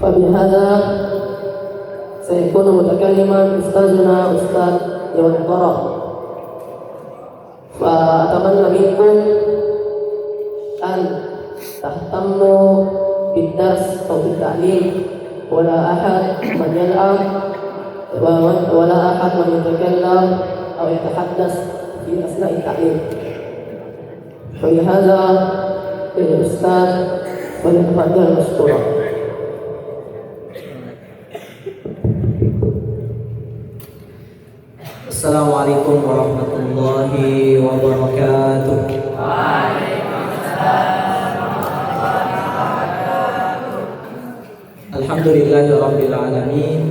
فبهذا سيكون متكلما أستاذنا أستاذ يوم الطرف. فأتمنى منكم أن تهتموا بالدرس أو بالتعليم، ولا أحد من يلعب ولا أحد من يتكلم أو يتحدث في أثناء التعليم. فلهذا الأستاذ وليتفضل مشكورا. Assalamualaikum warahmatullahi wabarakatuh. Alhamdulillahi rabbil alamin.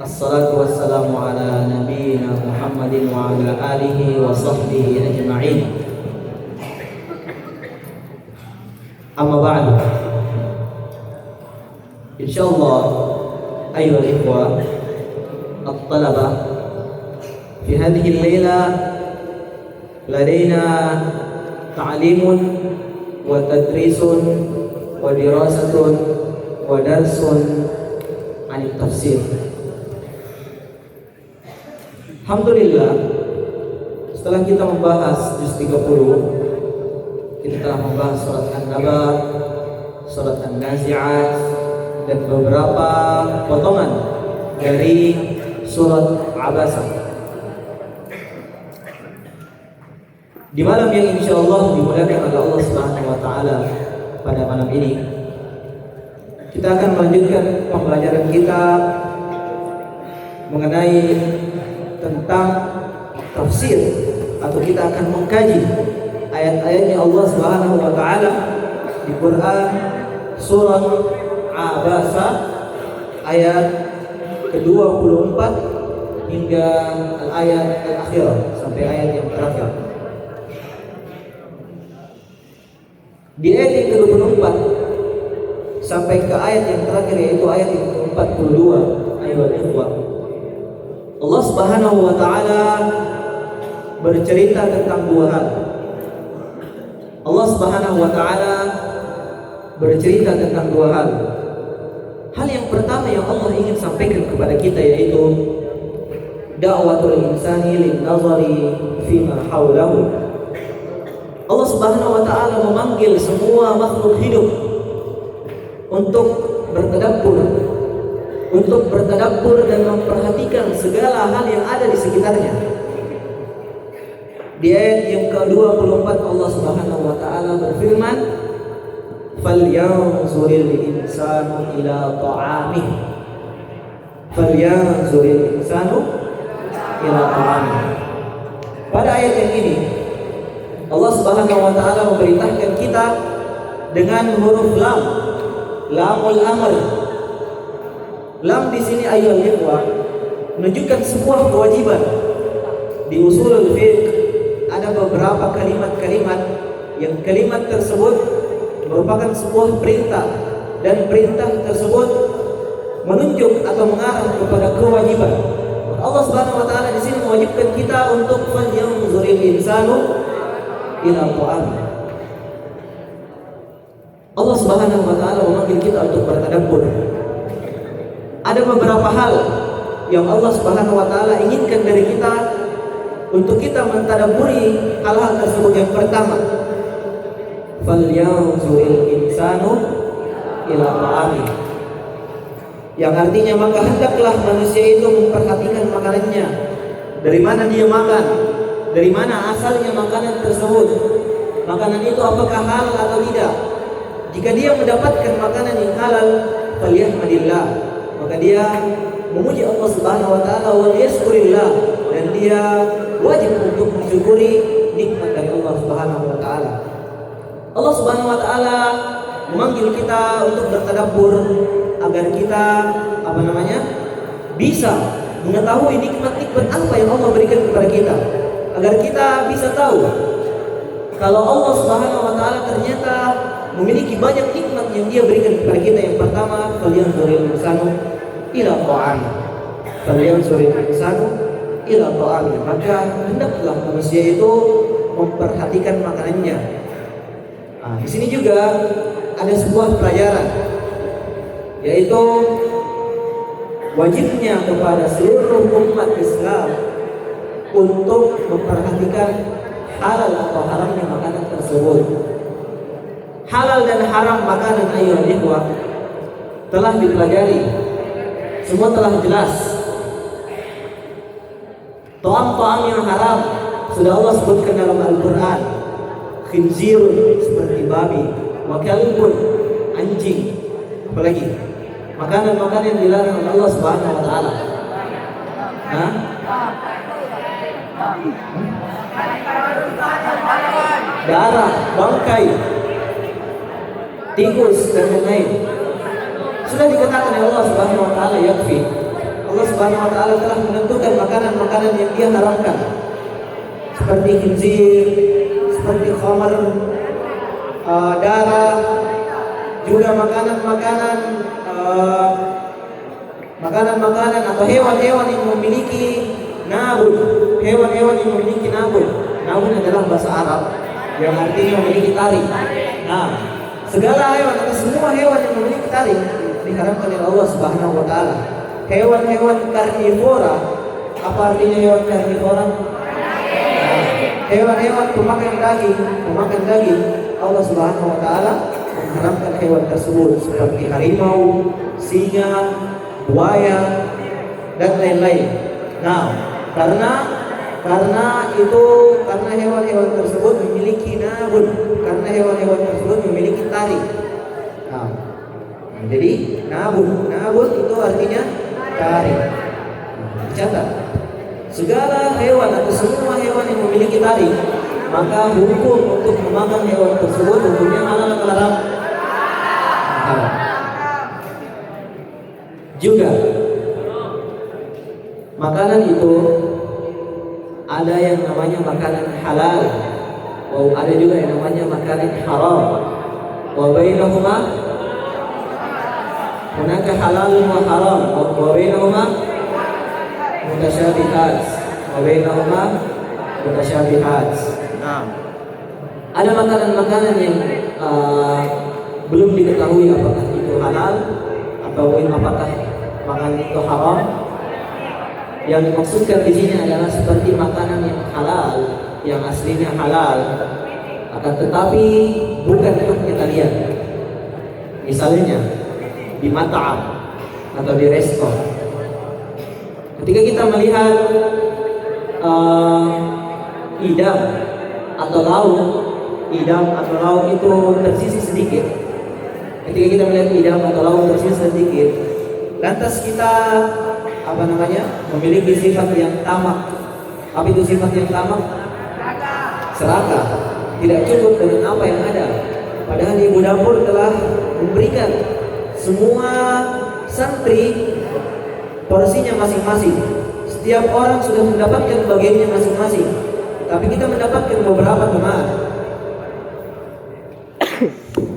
Assalatu wassalamu ala nabiyyina Muhammadin wa ala alihi wa sahbihi ajma'in. Amma ba'du. Insyaallah ayyuhal ikhwah at-talabah, في هذه الليلة لدينا تعليم وتدريس ودراسة ودرس عن التفسير. Alhamdulillah, setelah kita membahas juz 30, kita telah membahas surat An-Naba, surat An-Nazi'at, dan beberapa potongan dari surat Abasa. Di malam yang insyaallah dimuliakan oleh Allah Subhanahu wa taala pada malam ini, kita akan melanjutkan pembelajaran kita mengenai tentang tafsir, atau kita akan mengkaji ayat-ayatnya Allah Subhanahu wa taala di Quran surat Abasa ayat ke-24 hingga ayat al-akhir, sampai ayat yang terakhir. Di ayat yang ke-24 sampai ke ayat yang terakhir, yaitu ayat yang ke-42, ayat ikhwah, Allah Subhanahu wa taala bercerita tentang dua hal. Allah Subhanahu wa taala bercerita tentang dua hal. Hal yang pertama yang Allah ingin sampaikan kepada kita yaitu da'watul insani lin nazari fima haulahu. Allah Subhanahu wa taala memanggil semua makhluk hidup untuk bertadabbur dan memperhatikan segala hal yang ada di sekitarnya. Di ayat yang ke-24 Allah Subhanahu wa taala berfirman, "Falyanzuril insanu ila ta'amih." Falyanzuril insanu ila ta'amih. Pada ayat yang ini Allah Subhanahu wa taala memberitahukan kita dengan huruf lam, lamul amr. Lam di sini ayyuhal ikhwah menunjukkan sebuah kewajiban. Di usulul fiqh ada beberapa kalimat-kalimat yang kalimat tersebut merupakan sebuah perintah, dan perintah tersebut menunjuk atau mengarah kepada kewajiban. Allah Subhanahu wa taala di sini mewajibkan kita untuk falyanzuril insanu ila ta'amih. Allah Subhanahu wa taala memanggil kita untuk bertadabbur. Ada beberapa hal yang Allah Subhanahu wa taala inginkan dari kita untuk kita mentadabburi hal-hal tersebut. Yang pertama, falyanzuril insanu ila ta'amih, yang artinya maka hendaklah manusia itu memperhatikan makanannya. Dari mana dia makan? Dari mana asalnya makanan tersebut? Makanan itu apakah halal atau tidak? Jika dia mendapatkan makanan yang halal, falyahmadillah, maka dia memuji Allah Subhanahu wa taala wa yashkurillah, dan dia wajib untuk mensyukuri nikmat dari Allah Subhanahu wa taala. Allah Subhanahu wa taala memanggil kita untuk bertadabbur agar kita bisa mengetahui nikmat-nikmat apa yang Allah berikan kepada kita, agar kita bisa tahu kalau Allah Subhanahu wa taala ternyata memiliki banyak nikmat yang Dia berikan kepada kita. Yang pertama, falyanzuril insanu ila ta'amih. Falyanzuril insanu ila ta'amih. Maka hendaklah manusia itu memperhatikan makanannya. Nah, di sini juga ada sebuah pelajaran, yaitu wajibnya kepada seluruh umat Islam untuk memperhatikan halal atau haramnya makanan tersebut. Halal dan haram makanan ayyuhal ikhwah telah dipelajari, semua telah jelas. Ta'am-ta'am yang haram sudah Allah sebutkan dalam Al-Quran. Khinzirun seperti babi, wa kalbun anjing, apalagi makanan-makanan yang dilarang oleh Allah Subhanahu wa taala. Hah? Darah, bangkai, tikus dan lain-lain sudah dikatakan oleh Allah Subhanahu wa taala, yakfi. Allah Subhanahu wa taala telah menentukan makanan-makanan yang Dia haramkan. Seperti khinzir, seperti khamar, darah, juga makanan atau hewan-hewan yang memiliki nabun. Hewan-hewan yang memiliki nabun. Nabun adalah bahasa Arab yang artinya memiliki taring. Nah, segala hewan atau semua hewan yang memiliki taring diharamkan oleh Allah Subhanahu wa taala. Hewan-hewan karnivora, apa artinya hewan karnivora? Hewan-hewan pemakan daging, Allah Subhanahu wa taala mengharamkan hewan tersebut seperti harimau, singa, buaya dan lain-lain. Nah, karena hewan-hewan tersebut memiliki nabun, karena hewan-hewan tersebut memiliki taring. Nah, jadi nabun itu artinya taring. Dicatat. Segala hewan atau semua hewan yang memiliki taring, maka hukum untuk memakan hewan tersebut hukumnya halal atau haram? Haram. Juga makanan itu ada yang namanya makanan halal, ada juga yang namanya makanan haram. Wa bainahuma hunaka halal wa haram, wa bainahuma mutasyabihat, wa bainahuma mutasyabihat. Ada makanan-makanan yang belum diketahui apakah itu halal atau apakah makanan itu haram. Yang dimaksudkan di sini adalah seperti makanan yang halal, yang aslinya halal, akan tetapi bukan untuk kita lihat. Misalnya di mat'am atau di resto, ketika kita melihat idam atau lauk itu tersisa sedikit. Ketika kita melihat idam atau lauk tersisa sedikit, lantas kita memiliki sifat yang tamak. Apa itu sifat yang tamak? Serakah. Tidak cukup dengan apa yang ada. Padahal ibu dapur telah memberikan semua santri porsinya masing-masing. Setiap orang sudah mendapatkan bagiannya masing-masing. Tapi kita mendapatkan beberapa teman.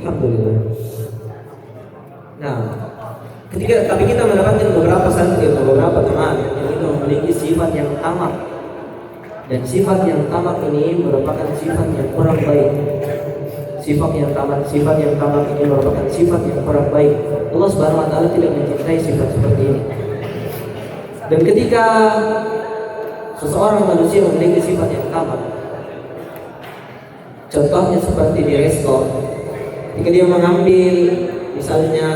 Alhamdulillah. Nah, tapi kita mendapatkan beberapa santri atau beberapa teman yang itu memiliki sifat yang tamak, dan sifat yang tamak ini merupakan sifat yang kurang baik. Sifat yang tamak ini merupakan sifat yang kurang baik. Allah Subhanahu wa taala tidak mencintai sifat seperti ini. Dan ketika seseorang manusia memiliki sifat yang tamak, contohnya seperti di resto, ketika dia mengambil misalnya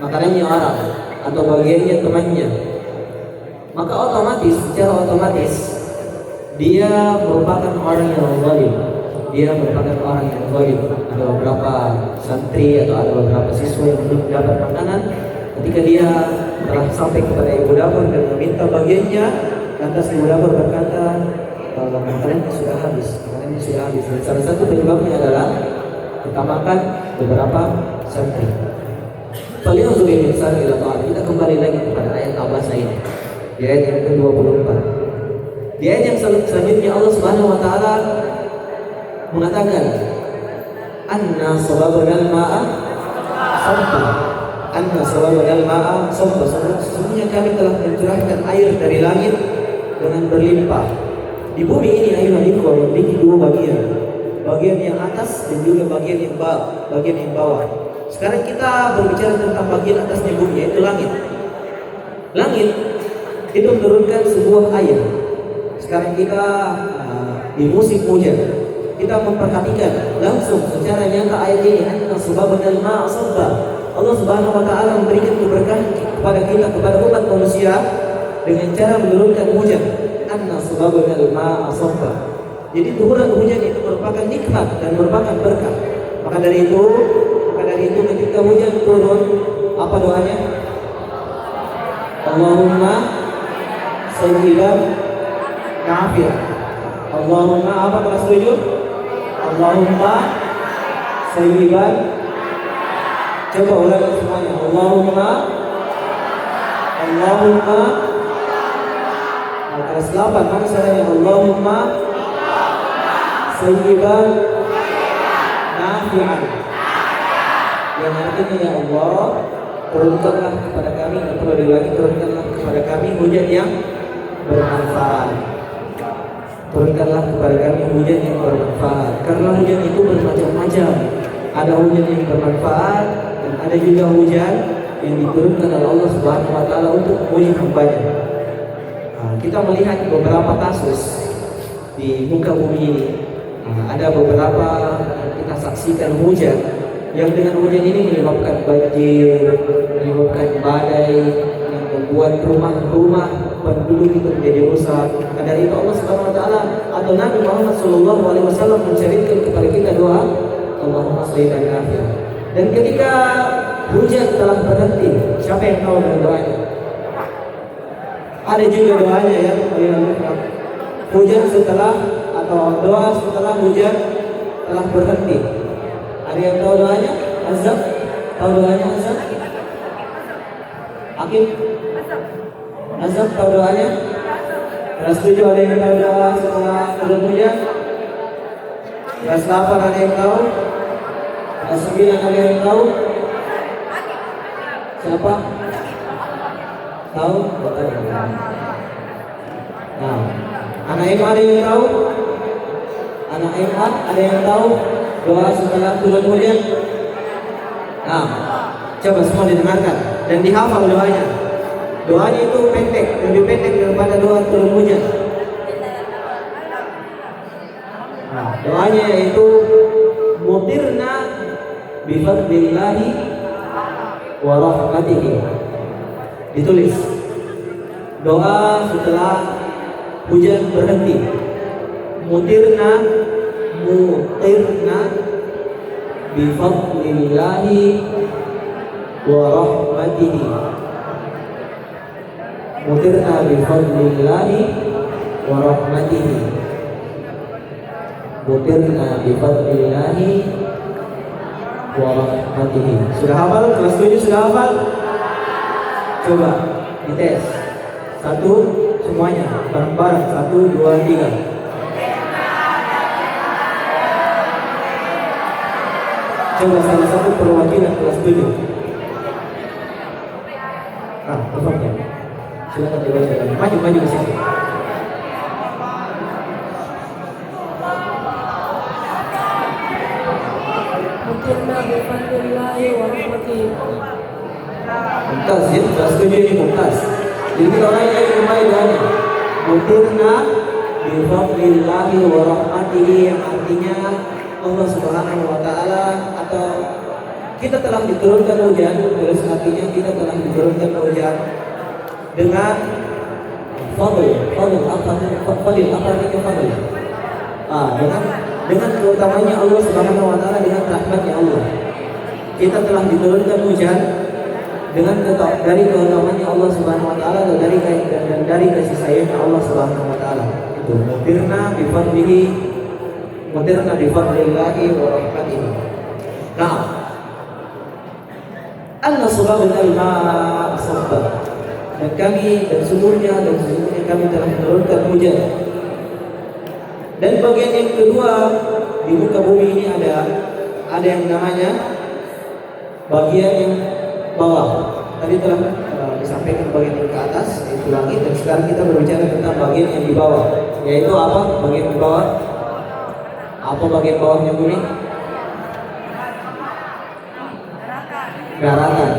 makanannya orang atau bagiannya temannya, maka secara otomatis dia merupakan orang yang zalim. Ada beberapa santri atau ada beberapa siswa yang belum mendapat makanan, ketika dia telah sampai kepada ibu dapur dan meminta bagiannya, lantas ibu dapur berkata, makanannya sudah habis. Dan salah satu penyebabnya adalah kita makan beberapa santri. Kita kembali lagi kepada ayat Al-Baqarah ini, di ayat yang ke-24. Di ayat yang selanjutnya Allah Subhanahu wa taala mengatakan, anna sababnal ma'a sabba. Sesungguhnya kami telah mencurahkan air dari langit dengan berlimpah. Di bumi ini air yang memiliki dua bagian. bagian yang atas dan juga bagian yang bawah. Sekarang kita berbicara tentang bagian atasnya bumi, yaitu langit. Langit itu menurunkan sebuah air. Sekarang kita di musim hujan, kita memperhatikan langsung secara nyata ayat ini, anna subabana al-ma'a sabba. Allah Subhanahu wa taala memberikan keberkahan kepada kita, kepada umat manusia dengan cara menurunkan hujan. Anna subabana al-ma'a sabba. Jadi turunan hujan itu merupakan nikmat dan merupakan berkah. Maka dari itu ketika hujan turun, apa doanya? Allahumma sayyiban nafi'an. Allahumma apa kelas 7? Allahumma sayyiban. Coba ulangi semuanya. Allahumma kelas 8 mana caranya? Allahumma sayyiban nafi'an. Yang artinya ya Allah, turunkanlah kepada kami, atau lagi turunkanlah kepada kami hujan yang bermanfaat. Turunkanlah kepada kami hujan yang bermanfaat. Karena hujan itu bermacam-macam. Ada hujan yang bermanfaat dan ada juga hujan yang diturunkan oleh Allah Subhanahu wa taala untuk menguji hambanya. Kita melihat beberapa kasus di muka bumi ini. Ada beberapa yang kita saksikan hujan yang dengan hujan ini menyebabkan banjir, menyebabkan badai, yang membuat rumah-rumah penduduk itu menjadi rusak. Dari itu Allah Subhanahu wa taala atau Nabi Muhammad sallallahu alaihi wasallam menceritakan kepada kita doa Allahumma sayyiban nafi'an. Dan ketika hujan telah berhenti, siapa yang tahu dengan doanya? Ada juga doanya ya, hujan setelah atau doa setelah hujan telah berhenti. Ada yang tahu doanya? Azab? Tahu doanya Azab? Akim? Azab tahu doanya? Kelas 7 ada yang tahu doa setelah turun hujan? Kelas 8 ada yang tahu? Kelas 9 ada yang tahu? Siapa? Tahu? Nah, anak MA ada yang tahu? Anak MA ada yang tahu doa setelah turun hujan? Nah, coba semua didengarkan dan dihafal doanya. Doanya itu pendek, lebih pendek daripada doa turun hujan. Nah, doanya yaitu mutirna bifadlillahi wa rahmatihi. Ditulis doa setelah hujan berhenti. Mutirna bifadlillahi wa rahmatihi. Mutirna bifadlillahi wa rahmatihi. Mutirna bifadlillahi wa rahmatihi. Sudah hafal? Kelas 7 sudah hafal? Coba dites. Satu semuanya bareng-bareng. 1, 2, 3. Coba salah satu perwakilan kelas 7. Performnya. Silakan dibaca. Maju ke sini. Mutirna bifadlillahi wa rahmatihi. Mumtaz ya, kelas 7 ini mumtaz. Jadi kita orangnya kembali doanya. Mutirna bifadlillahi wa rahmatihi, yang artinya Allah Subhanahu wa taala atau kita telah diturunkan hujan, terus artinya kita telah diturunkan hujan dengan fadl dengan keutamanya Allah Subhanahu wa taala, dengan rahmatnya Allah. Kita telah diturunkan hujan dengan dari keutamanya Allah Subhanahu wa taala dan dari kasih sayangnya Allah Subhanahu wa taala. Itu mutirna bifadlillahi wa rahmatihi. Nah, anna subabana al-ma'a sabba. Dan kami dan sesungguhnya kami telah menurunkan hujan. Dan bagian yang kedua di muka bumi ini ada yang namanya bagian yang bawah. Tadi telah disampaikan bagian yang ke atas yaitu langit, dan sekarang kita berbicara tentang bagian yang di bawah. Yaitu apa? Bagian di bawah Apa bagian bawahnya bumi? Daratan,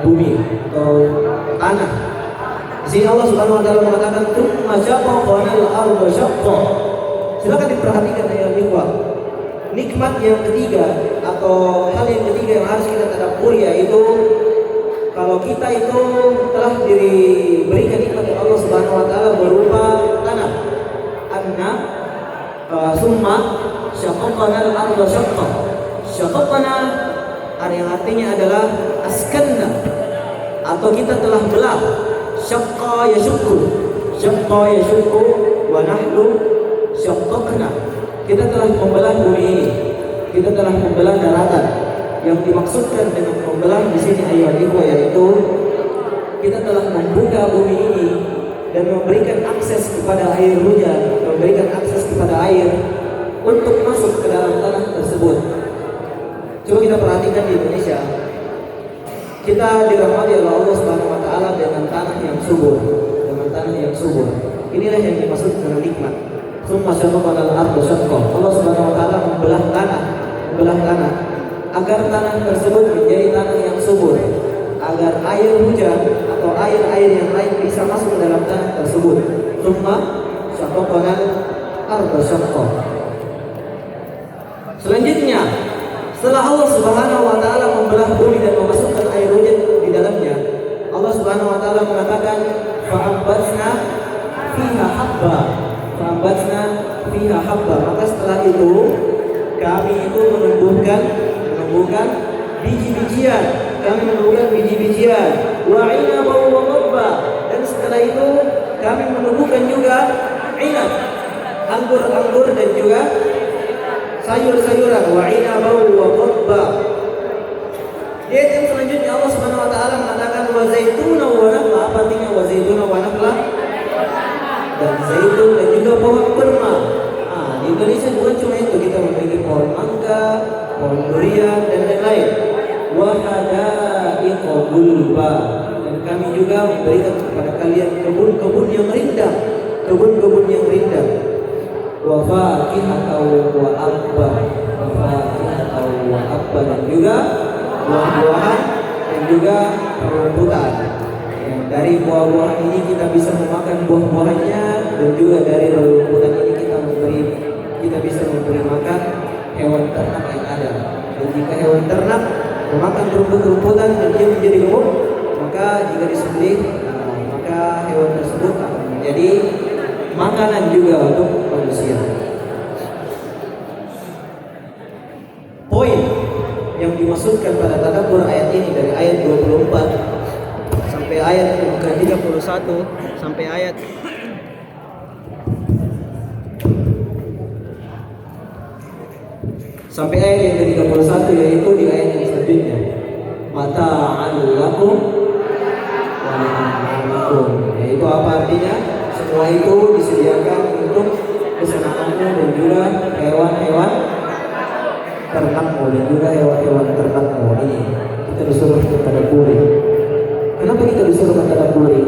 bumi atau tanah. Di sini Allah Subhanahu wa taala mengatakan tsumma syaqaqnal arda syaqqa. Silakan diperhatikan ya ikhwah. Nikmat yang ketiga atau hal yang ketiga yang harus kita tadabburi yaitu kalau kita itu telah diberikan nikmat oleh Allah Subhanahu wa taala berupa tanah. Summa syaqaqnal arda syaqqa. Syaqaqna yang artinya adalah askanna atau kita telah belah. Syaqqa yashukku. Syaqqa yashukku wa nahnu syaqqaqna. Kita telah membelah bumi ini. Kita telah membelah daratan. Yang dimaksudkan dengan membelah di sini ayat itu yaitu kita telah membuka bumi ini dan memberikan akses kepada air hujan, memberikan akses kepada air untuk masuk ke dalam tanah tersebut. Coba kita perhatikan di Indonesia, kita dirahmati oleh Allah Subhanahu wa taala dengan tanah yang subur, dengan tanah yang subur. Inilah yang dimaksud dengan nikmat. Summa syaqaqnal arda syaqqa. Allah Subhanahu wa taala membelah tanah agar tanah tersebut menjadi tanah yang subur, agar air hujan atau air-air yang lain bisa masuk ke dalam tanah tersebut. Summa syaqaqnal arda syaqqa. Selanjutnya, setelah Allah Subhanahu wa taala membelah bumi dan memasukkan air hujan di dalamnya, Allah Subhanahu wa taala mengatakan fa'ambatna fiha habba. Fa'ambatna fiha habba. Maka setelah itu kami itu menumbuhkan biji-bijian. Kami menumbuhkan biji-bijian. Wa 'inaban wa qadba. Dan setelah itu kami menumbuhkan juga inab, anggur dan juga sayur-sayuran. Wa 'inaban wa qadba. Di ayat yang selanjutnya Allah Subhanahu wa taala mengatakan wa zaituna wa nakhla. Apa artinya wa zaituna wa nakhla? Dan zaitun dan juga pohon kurma. Di Indonesia bukan cuma itu, kita memiliki pohon mangga, pohon durian dan lain-lain. Wa hadaiqa gulba. Dan kami juga memberikan kepada kalian kebun-kebun yang rindang, kebun-kebun yang rindang. Wa fakihatan wa abba. Wa fakihatan wa abba. Dan juga buah-buahan dan juga rumputan. Dari buah-buahan ini kita bisa memakan buah-buahannya, dan juga dari rumputan ini kita bisa memberi makan hewan ternak yang ada. Dan jika hewan ternak memakan rumput-rumputan dan dia menjadi gemuk, maka jika disembelih, maka hewan tersebut akan menjadi makanan juga untuk manusia. Poin yang dimaksudkan pada tadabbur ayat ini dari ayat 24 sampai ayat yang ke-31 sampai ayat yang ke-31 yaitu di ayat yang selanjutnya. Mata'an lakum wa li'an'amikum. Yaitu apa artinya? Semua itu disediakan untuk kesenanganmu dan juga hewan-hewan ternakmu dan juga hewan-hewan ternakmu. Ini kita disuruh tadabburi. Kenapa kita disuruh mentadabburi?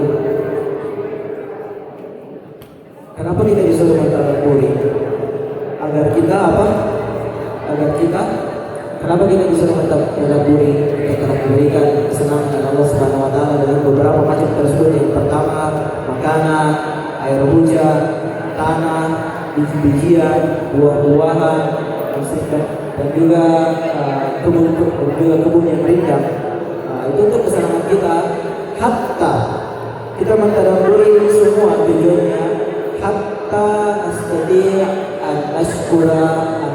Kenapa kita disuruh mentadabburi? Agar kita apa? Kenapa kita disuruh mentadabburi? Kita memberikan kesenangan Allah Subhanahu wa taala dengan beberapa macam tersebut. Yang pertama, makanan, air hujan, tanah, biji-bijian, buah-buahan, dan juga kebun yang rindang. Itu untuk kesenangan kita. Hatta kita mentadabburi semua tujuannya hatta astati' an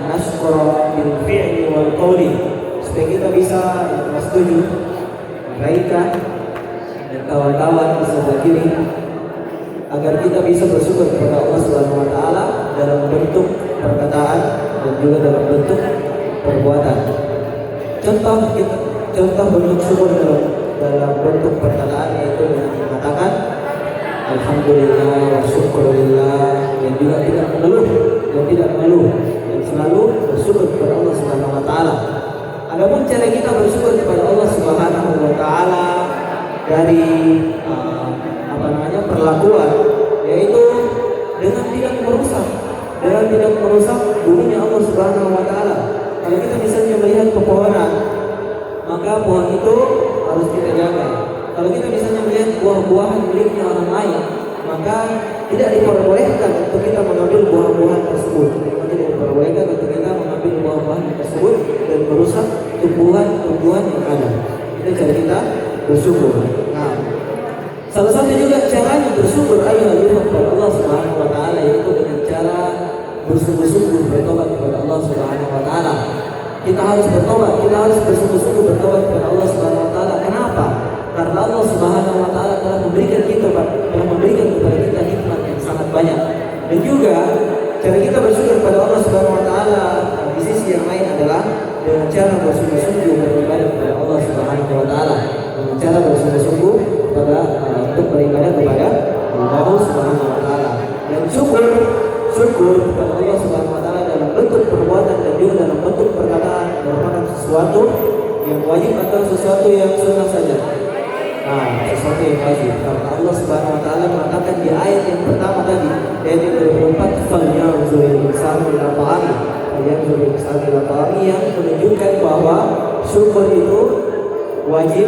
nashkura bil fi'li wal qawli, supaya kita bisa setuju mereka dan kawan-kawan beserta kiri agar kita bisa bersyukur kepada Allah Subhanahu wa taala dalam bentuk perkataan dan juga dalam bentuk perbuatan. Contoh bentuk syukur dalam bentuk perkataan yaitu dengan mengatakan alhamdulillah wa syukurillah, dan juga tidak mengeluh dan selalu bersyukur kepada Allah Subhanahu wa taala. Adapun cara kita bersyukur kepada Allah Subhanahu wa taala dari perlakuan yaitu dengan tidak merusak dan tidak merusak buminya Allah Subhanahu wa taala. Kalau kita misalnya melihat pepohonan, maka pohon itu harus kita jaga. Kalau kita misalnya melihat buah-buahan miliknya orang lain, maka tidak diperbolehkan untuk kita mengambil buah-buahan tersebut. Tidak diperbolehkan untuk kita mengambil buah-buahan tersebut dan merusak tumbuhan-tumbuhan yang ada. Itu cara kita bersyukur. Nah, salah satu juga caranya bersyukur kepada Allah Subhanahu wa taala, yaitu dengan cara bersungguh-sungguh bertobat kepada Allah Subhanahu wa taala. Kita harus bertobat, kita harus bersungguh-sungguh bertobat kepada Allah Subhanahu wa taala. Kenapa? Karena Allah Subhanahu wa taala telah memberikan kepada kita nikmat yang sangat banyak. Dan juga cara kita bersyukur kepada Allah Subhanahu wa taala di sisi yang lain adalah dengan cara bersungguh-sungguh beribadah kepada Allah Subhanahu wa taala. Dengan cara bersungguh-sungguh untuk beribadah kepada Allah Subhanahu wa taala. Dan syukur kepada Allah Subhanahu wa taala dalam bentuk perbuatan dan juga dalam bentuk perkataan merupakan sesuatu yang wajib atau sesuatu yang sunnah saja. Nah, sesuatu yang wajib. Karena Allah Subhanahu wa taala mengatakan di ayat yang pertama tadi, ayat yang ke-24, "Falyanzuril insanu ila ta'ami." Falyanzuril insanu ila ta'ami, yang menunjukkan bahwa syukur itu wajib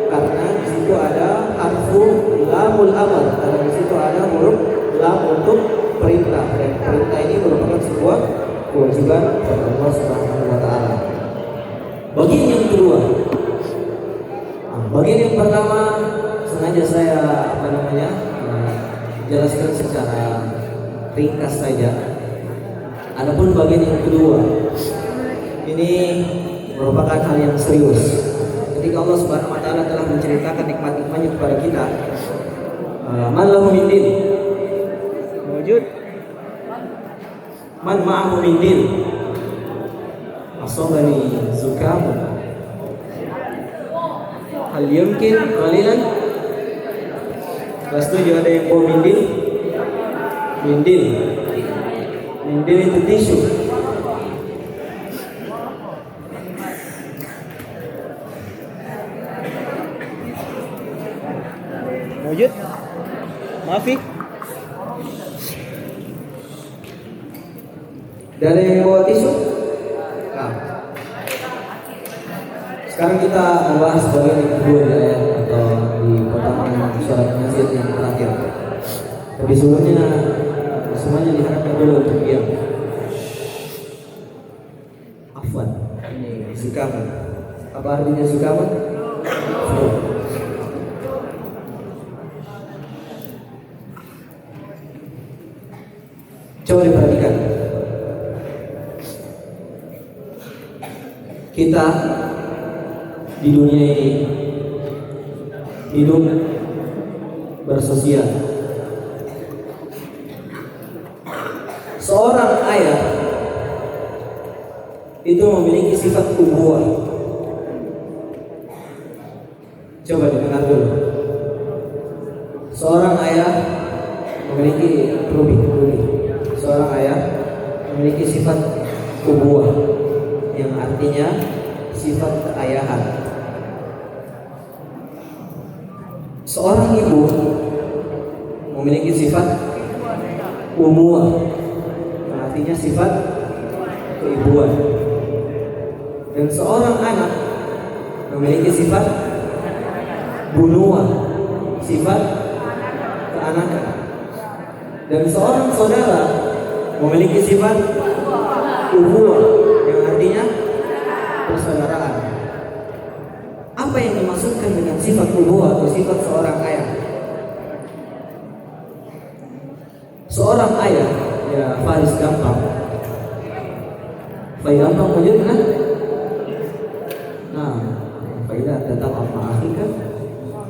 karena di situ ada harfu lamul amr, karena di situ ada huruf lam untuk perintah, dan perintah ini merupakan sebuah kewajiban dari Allah Subhanahu wa taala. Bagian yang kedua, bagian yang pertama sengaja saya jelaskan secara ringkas saja. Adapun bagian yang kedua ini merupakan hal yang serius. Ketika Allah Subhanahu wa taala telah menceritakan nikmat-nikmatnya kepada kita, man lahu min din, wujud man ma'ahu min din, asabani zukam, hal yumkin qalilan. Kelas 7 ada yang bawa mindil. Mindil itu tisu. Wujud? Maafi? Dari yang bawa tisu? Nah. Sekarang kita membahas bagian yang kedua di ayat atau di pertama surat Yasin yang terakhir. Tapi sebelumnya semuanya diharapkan dulu untuk diam. Afwan. Ini zukaman. Apa artinya zukaman? Coba diperhatikan. Kita di dunia ini hidup bersosial. Seorang ayah itu memiliki sifat ukhuwah. Coba dengar dulu. Seorang ayah memiliki Seorang ayah memiliki sifat ukhuwah, yang artinya sifat keayahan. Seorang ibu memiliki sifat umuah, yang artinya sifat keibuan. Dan seorang anak memiliki sifat bunuah, sifat keanakan. Dan seorang saudara memiliki sifat ukhuwah, yang artinya persaudaraan. Apa yang dimaksudkan dengan sifat ukhuwah atau sifat seorang ayah? Seorang ayah, ya Faris gampang. Gampang wujud kan? Nah, faidah tentang apa kan?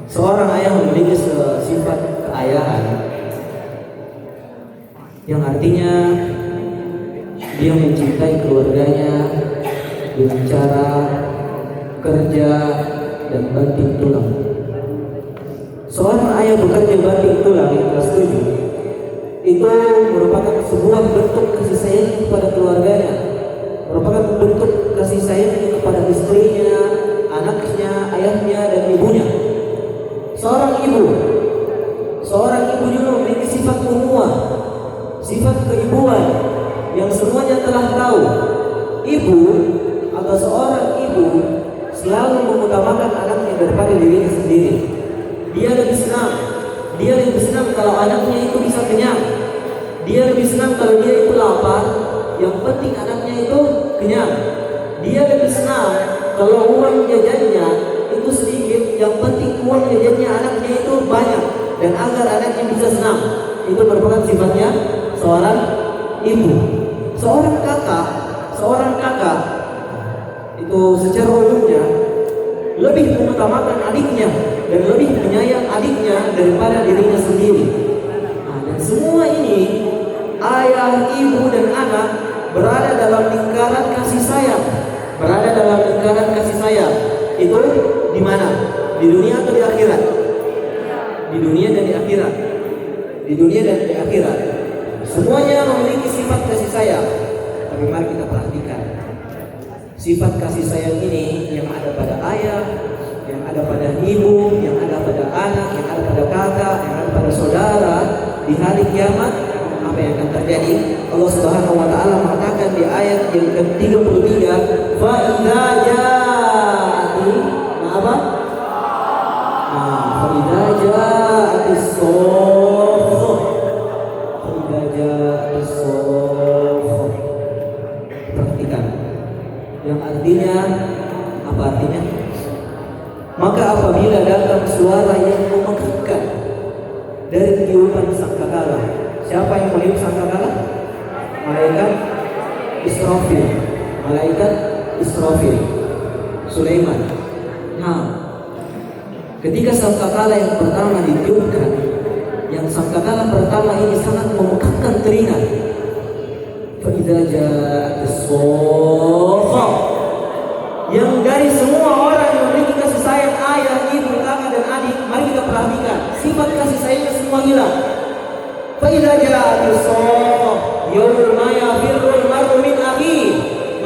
Seorang ayah memiliki sifat keayahan, yang artinya dia mencintai keluarganya dengan cara kerja dan banting tulang. Seorang ayah bekerja banting tulang yang kelas 7 itu merupakan sebuah bentuk kasih sayang kepada keluarganya, merupakan bentuk kasih sayang kepada istrinya, anaknya, ayahnya, dan ibunya. Seorang ibu juga memiliki sifat ukhuwah, sifat keibuan, selalu mengutamakan anaknya daripada dirinya sendiri. Dia lebih senang kalau anaknya itu bisa kenyang. Dia lebih senang kalau dia itu lapar, yang penting anaknya itu kenyang. Dia lebih senang kalau uang jajannya itu sedikit, yang penting uang jajannya anaknya itu banyak, dan agar anaknya bisa senang. Itu merupakan sifatnya seorang ibu. Seorang kakak itu secara umumnya lebih mengutamakan adiknya dan lebih menyayang adiknya daripada dirinya sendiri. Nah, dan semua ini ayah, ibu, dan anak berada dalam lingkaran kasih sayang. Itu di mana? Di dunia atau di akhirat? Di dunia dan di akhirat. Semuanya memiliki sifat kasih sayang. Tapi mari kita perhatikan sifat kasih sayang ini yang ada pada ayah, yang ada pada ibu, yang ada pada anak, yang ada pada kakak, yang ada pada saudara. Di hari kiamat apa yang akan terjadi? Allah Subhanahu wa taala mengatakan di ayat yang ke-33, fa idza ja'ati apa? Fa idza ja'atis sof. Perhatikan. Yang artinya apa artinya? Maka apabila datang suara yang memegahkan dari tiupan sangkakala. Siapa yang meniup sangkakala? Malaikat Israfil, Sulaiman. Nah, ketika sangkakala yang pertama ditiupkan, yang sangkakala pertama ini sangat memegahkan telinga. Fa idza ja'atis sof. Yang dari semua orang yang memiliki kasih sayang ayah, ibu, kakak, dan adik, mari kita perhatikan sifat kasih sayangnya semua hilang. Fa idza ja'atis sof yauma yafirrul mar'u min akhihi.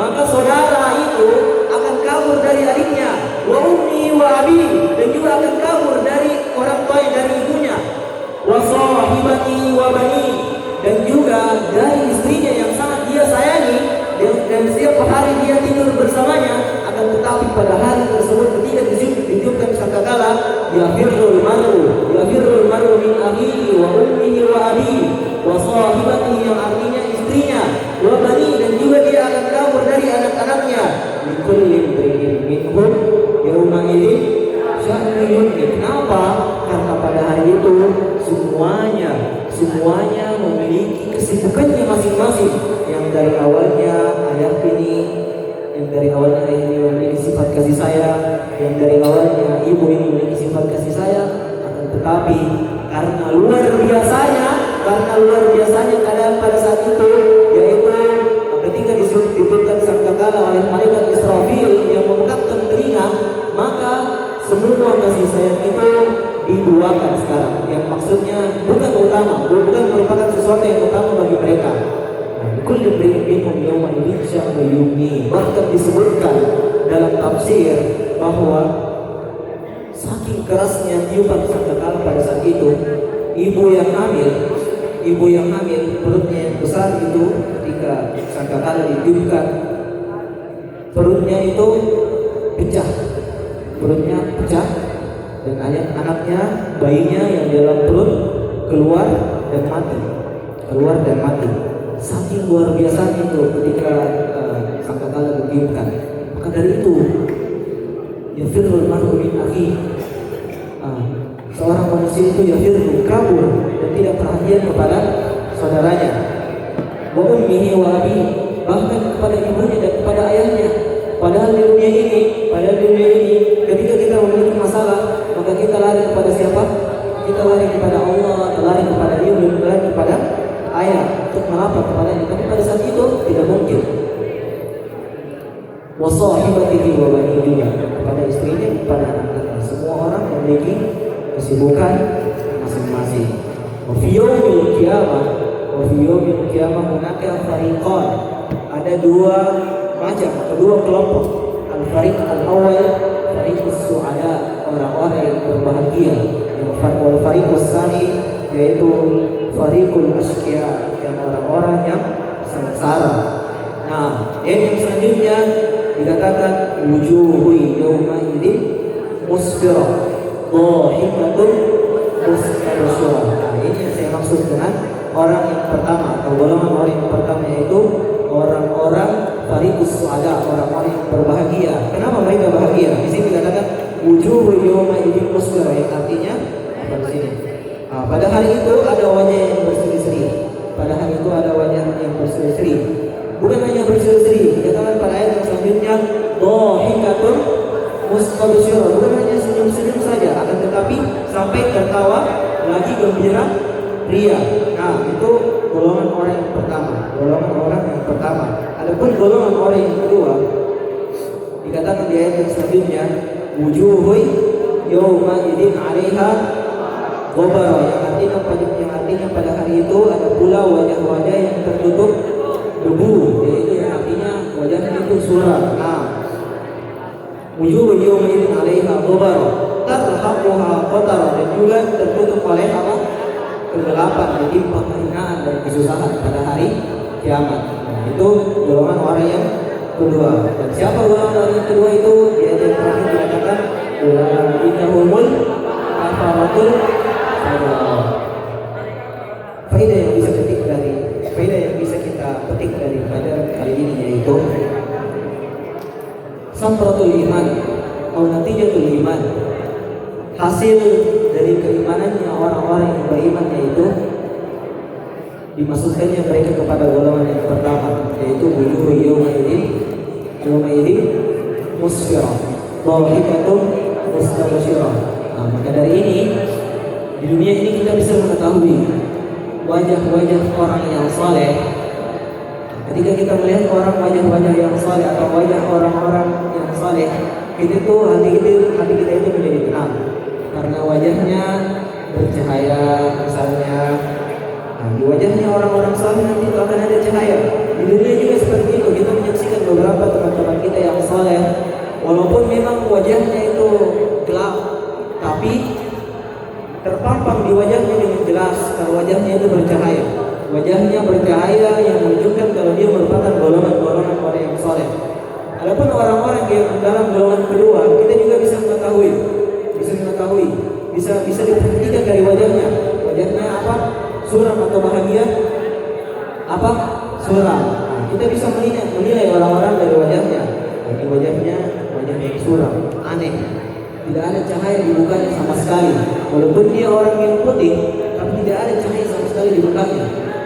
Maka saudara itu akan kabur dari adiknya, wa ummi wa abi, dan juga akan kabur dari orang tua dari ibunya, wa sahibati wa bani, dan juga dari istrinya yang sangat dia sayangi, dan setiap hari dia tidur bersamanya. Akan tetapi pada hari tersebut ketika ditiupkan sangkakala, yafirrul mar'u min akhihi wa ummihi wa abi wa sahibati, yang artinya istrinya, wa bani, dan juga dia akan kabur dari anak-anaknya. Likulli imri'in minhum yawma idzin sya'nun yughni. Kenapa? Karena pada hari itu semuanya memiliki kesibukannya masing-masing. Yang dari awalnya ayah ini memiliki sifat kasih sayang, yang dari awalnya ibu ini memiliki sifat kasih sayang, akan tetapi karena luar biasanya keadaan pada saat itu, yaitu ketika ditiupkan sangkakala oleh malaikat Israfil yang memegahkan telinga, maka semua kasih sayang itu diduakan sekarang. Yang maksudnya bukan merupakan sesuatu yang utama bagi mereka. Kullu minhum yawma idzin sya'nun yughni. Bahkan disebutkan dalam tafsir bahwa saking kerasnya tiupan sangkakala pada saat itu, ibu yang hamil perutnya yang besar itu, ketika sangkakala ditiupkan, perutnya pecah, dan anaknya, bayinya yang dalam perut keluar dan mati. Saking luar biasa itu ketika sangkakala ditiupkan. Maka dari itu, yafirrul mar'u min akhihi. Seorang manusia itu yafirru, kabur, dan tidak perhatian kepada saudaranya. Wa ummihi wa abi, bahkan kepada ibunya dan kepada ayahnya. Padahal di dunia ini ketika kita memiliki masalah, maka kita lari kepada siapa? Kita lari kepada Allah, lari kepada ibu, lari kepada ayah untuk merapat kepadanya. Tapi pada saat itu tidak mungkin. Wa sahibatihi wa bani, juga kepada istrinya, kepada anak-anaknya. Semua orang memiliki kesibukan masing-masing. Wa fi yaumil qiyamah hunaka fariqan. Ada dua kelompok. Al-fariq al-awwal, fariqus su'ada, orang-orang yang berbahagia. Wal fariqus tsani, yaitu fariqul asqiya, yang orang-orang yang sengsara. Nah, yang selanjutnya dikatakan wujuhu yawma idzin musfirah dhahikatun mustabshirah. Nah, ini yang saya maksud dengan orang yang pertama atau golongan orang yang pertama, yaitu orang-orang fariqus su'ada, orang-orang yang berbahagia. Kenapa mereka bahagia? Di sini dikatakan wujuhu yawma idzin musfirah, yang artinya apa di sini? Pada hari itu ada wajah yang berseri-seri. Pada hari itu ada wajah yang berseri-seri. Bukan hanya berseri-seri, dikatakan pada ayat yang selanjutnya dhahikatun mustabshirah, bukan hanya senyum-senyum saja, akan tetapi sampai tertawa lagi gembira ria. Nah, itu golongan orang yang pertama, golongan orang yang pertama. Adapun golongan orang yang kedua dikatakan di ayat yang selanjutnya wujuhun yawma idzin 'alaiha ghabarah, yang artinya pada hari itu ada pula wajah-wajah yang tertutup debu, yaitu yang artinya wajahnya itu suram. Nah, wujuhun yawma idzin 'alaiha ghabarah tarhaquha qatarah, dan juga tertutup oleh apa? Kegelapan, ditimpa kehinaan dan kesusahan pada hari kiamat. Nah, itu golongan orang yang kedua. Dan siapa golongan orang yang kedua itu? Di ayat yang terakhir dikatakan innahumul kafaratul fajr. Faedah yang bisa kita petik dari pada kali ini yaitu samratul iman atau natijatul iman, hasil dari keimanannya orang-orang yang beriman, yaitu dimasukkannya mereka kepada golongan yang pertama, yaitu wujuhun yawma idzin musfirah dhahikatun mustabshirah. Nah, maka dari ini di dunia ini kita bisa mengetahui wajah-wajah orang yang saleh. Ketika kita melihat orang wajah-wajah yang saleh atau wajah orang-orang yang saleh, itu hati kita itu menjadi tenang karena wajahnya bercahaya misalnya. Nah, di wajahnya orang-orang saleh nanti itu akan ada cahaya. Di dunia juga seperti itu, kita menyaksikan beberapa teman-teman kita yang saleh, walaupun memang wajahnya itu gelap, tapi terpampang di wajahnya dengan jelas kalau wajahnya itu bercahaya. Wajahnya bercahaya yang menunjukkan kalau dia merupakan golongan-golongan orang yang saleh. Adapun orang-orang yang dalam golongan kedua, kita juga bisa mengetahui, bisa diperhatikan dari wajahnya. Wajahnya apa? Suram atau bahagia? Apa? Suram. Nah, kita bisa menilai orang-orang dari wajahnya. Ini wajahnya wajah yang suram, aneh. Tidak ada cahaya di mukanya sama sekali. Walaupun dia orang yang putih, tapi tidak ada cahaya sama sekali di mukanya.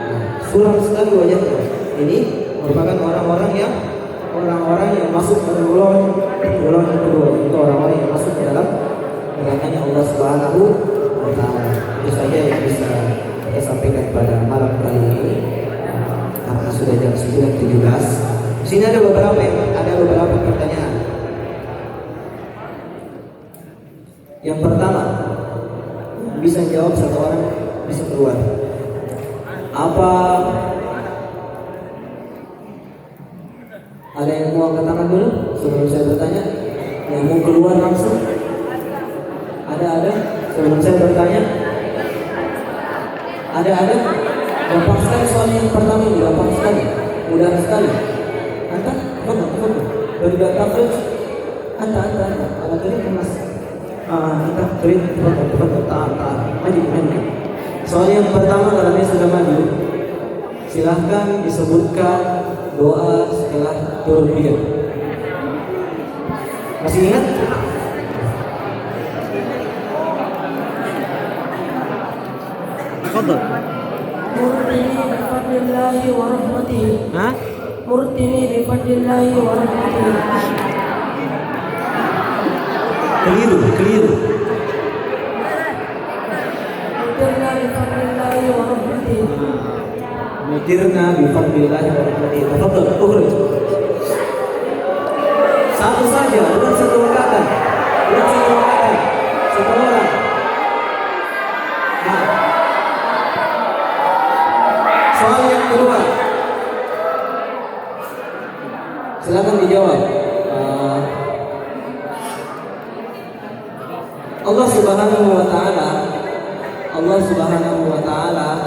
Nah, suram sekali wajahnya. Ini merupakan orang-orang yang masuk pada golongan kedua, itu orang-orang yang masuk ke dalam negaranya Allah Subhanahu wa Ta'ala. Itu saja yang bisa kita sampaikan pada malam kali ini. Karena sudah jam 9.17. Di sini ada beberapa pertanyaan. Yang pertama, bisa jawab satu orang bisa keluar. Apa ada yang mau angkat tangan dulu sebelum saya bertanya? Yang mau keluar langsung? Ada sebelum saya bertanya? Ada gampang sekali soal yang pertama ini, gampang sekali, mudah sekali. Anta dari data terus anta tadi kemas kita beri maju. Soal yang pertama, kalau dia sudah maju, silahkan disebutkan doa setelah turun hujan. Masih ingat? Fadhal. Murtini bi fadlillahi wa rahmatihi. Hah? Murtini bi fadlillahi wa rahmatihi. Keliru. Mutirna bi fadlillahi wa rahmatihi. Mutirna bi fadlillahi wa rahmatihi. Tafadhal, ukhruj. Satu saja, bukan satu angkatan. Satu orang. Nah. Soal yang kedua, silakan dijawab. Allah Subhanahu wa Ta'ala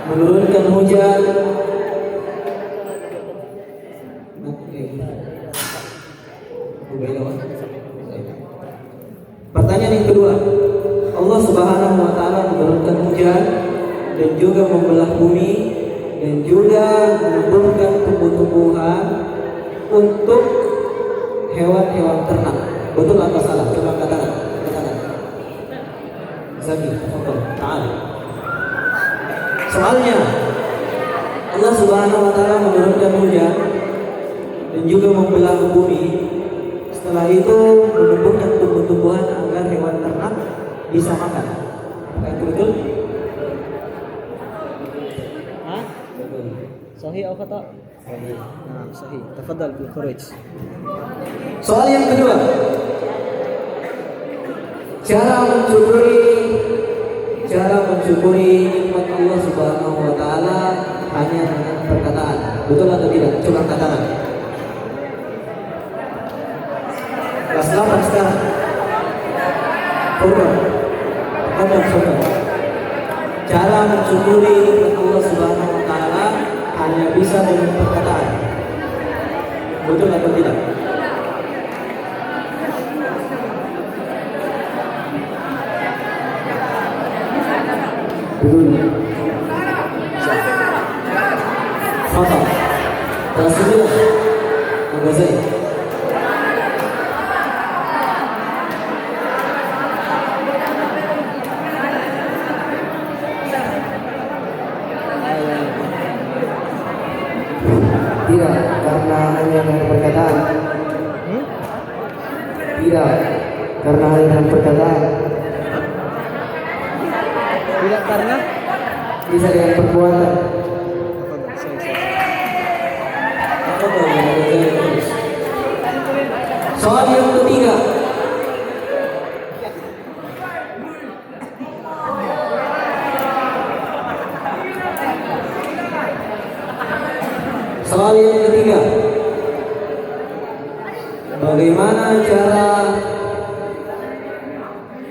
menurunkan hujan. Pertanyaan yang kedua, Allah Subhanahu wa taala menurunkan hujan dan juga membelah bumi dan juga menumbuhkan tumbuh-tumbuhan untuk hewan-hewan ternak. Betul atau salah? Coba katakan. Zaki, ta'ala. Soalnya Allah Subhanahu wa taala menurunkan hujan dan juga membelah bumi. Setelah itu menumbuhkan tumbuh-tumbuhan agar hewan ternak bisa makan. Apakah itu betul? Hah? Sahih atau khata? Nah, sahih. Tafadhal bil khuruj. Soal yang kedua, cara mensyukuri nikmat Allah Subhanahu wa taala hanya dengan perkataan. Betul atau tidak? Coba katakan. Kelas 8 sekarang. Coba. Cara mensyukuri nikmat Allah Subhanahu wa taala hanya bisa dengan perkataan. Betul atau tidak? Betul. Fadal. Kelas 9. Agak saya. Tidak, karena hanya dengan perkataan. Tidak, karena hanya dengan perkataan. Tidak karena Bisa dengan perbuatan. Soal yang ketiga, bagaimana cara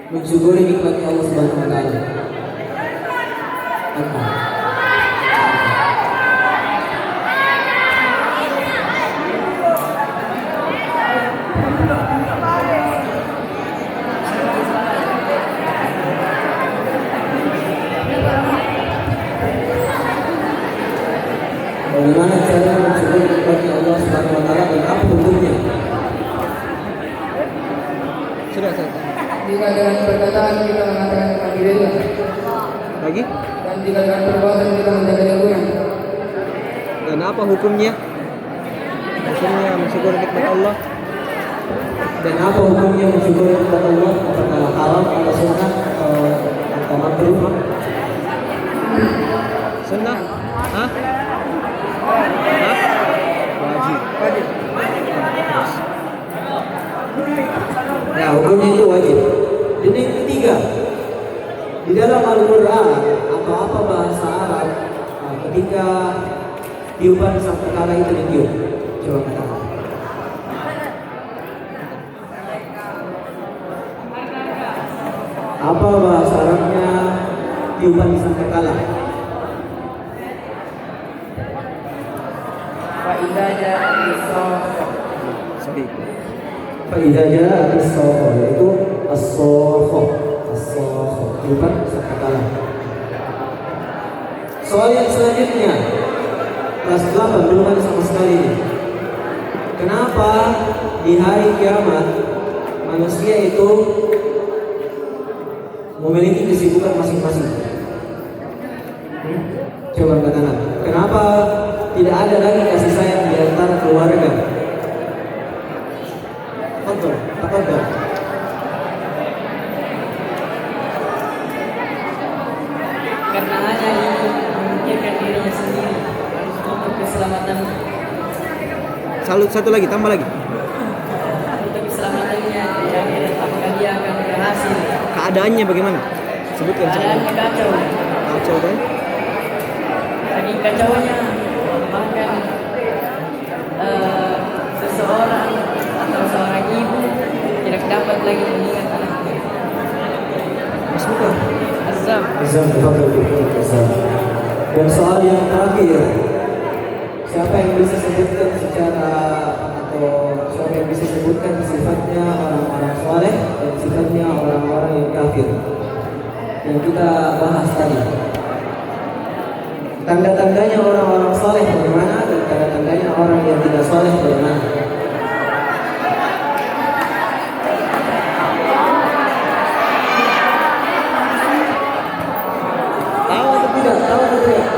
mensyukuri nikmat Allah Subhanahu wa taala? Bagaimana cara mensyukuri nikmat Allah Subhanahu wa taala dan apa bentuknya? sudah. Jika dengan perkataan kita mengatakan alhamdulillah, Lagi? dan jika dengan perbuatan kita menjaga ilmunya. Dan apa hukumnya? Hukumnya mensyukuri nikmat Allah. Dan apa hukumnya mensyukuri nikmat Allah? Apakah haram atau sunnah atau makruh? Sunnah? Hah? Wajib. Ya, hukumnya itu wajib. Dan yang ketiga, di dalam Al-Quran atau apa bahasa Arab, ketika tiupan sangkakala itu ditiup, coba katakan. Apa bahasa Arabnya tiupan sangkakala? Faidah Sahih. Faidah ja'at as-sakhah, yaitu as-sakhah, tiupan sangkakala. Soal yang selanjutnya, kelas 8 belum ada sama sekali ini. Kenapa di hari kiamat manusia itu memiliki kesibukan masing-masing? Coba katakan, kenapa tidak ada lagi kasih sayang di antara keluarga? Tafadhol. Karena hanya ingin memikirkan dirinya sendiri untuk keselamatan Satu lagi, tambah lagi. untuk keselamatannya di akhirat, apakah dia akan berhasil. Keadaannya bagaimana? Sebutkan Keadaannya kacau. Kacau kan? Saking kacaunya bahkan seseorang atau seorang ibu tidak dapat lagi mengingat anaknya. Masukkan. Azam. Dan soal yang terakhir, siapa yang bisa sebutkan secara atau siapa yang bisa sebutkan sifatnya orang-orang soleh dan sifatnya orang-orang yang kafir yang kita bahas tadi. Tanda-tandanya orang-orang soleh bagaimana dan tanda-tandanya orang yang tidak soleh bagaimana. Tahu atau tidak? Tahu atau tidak?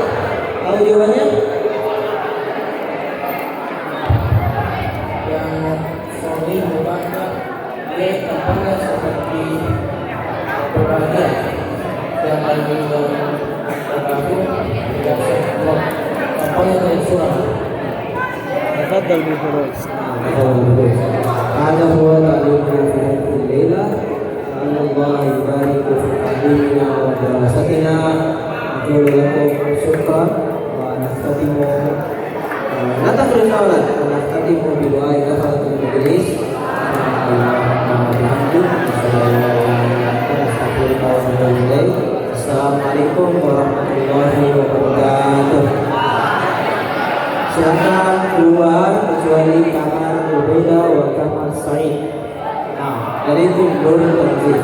Tahu jawabannya? Yang soleh merupakan dia tampaknya seperti berbahagia yang paling berkabung tidak sempurna tampaknya dari surah. تفضل بالخروج. هذا هو تعليمنا في هذه الليلة. أن الله يبارك في تعليمنا ودراستنا. أقول لكم شكرا ونختتم نتخذ الأولاد ونختتم بدعاء كفارة المجلس. Assalamualaikum warahmatullahi wabarakatuh. Silakan keluar kecuali kamar Ubeda wa kamar Said. Nah, dari itu belum terjadi.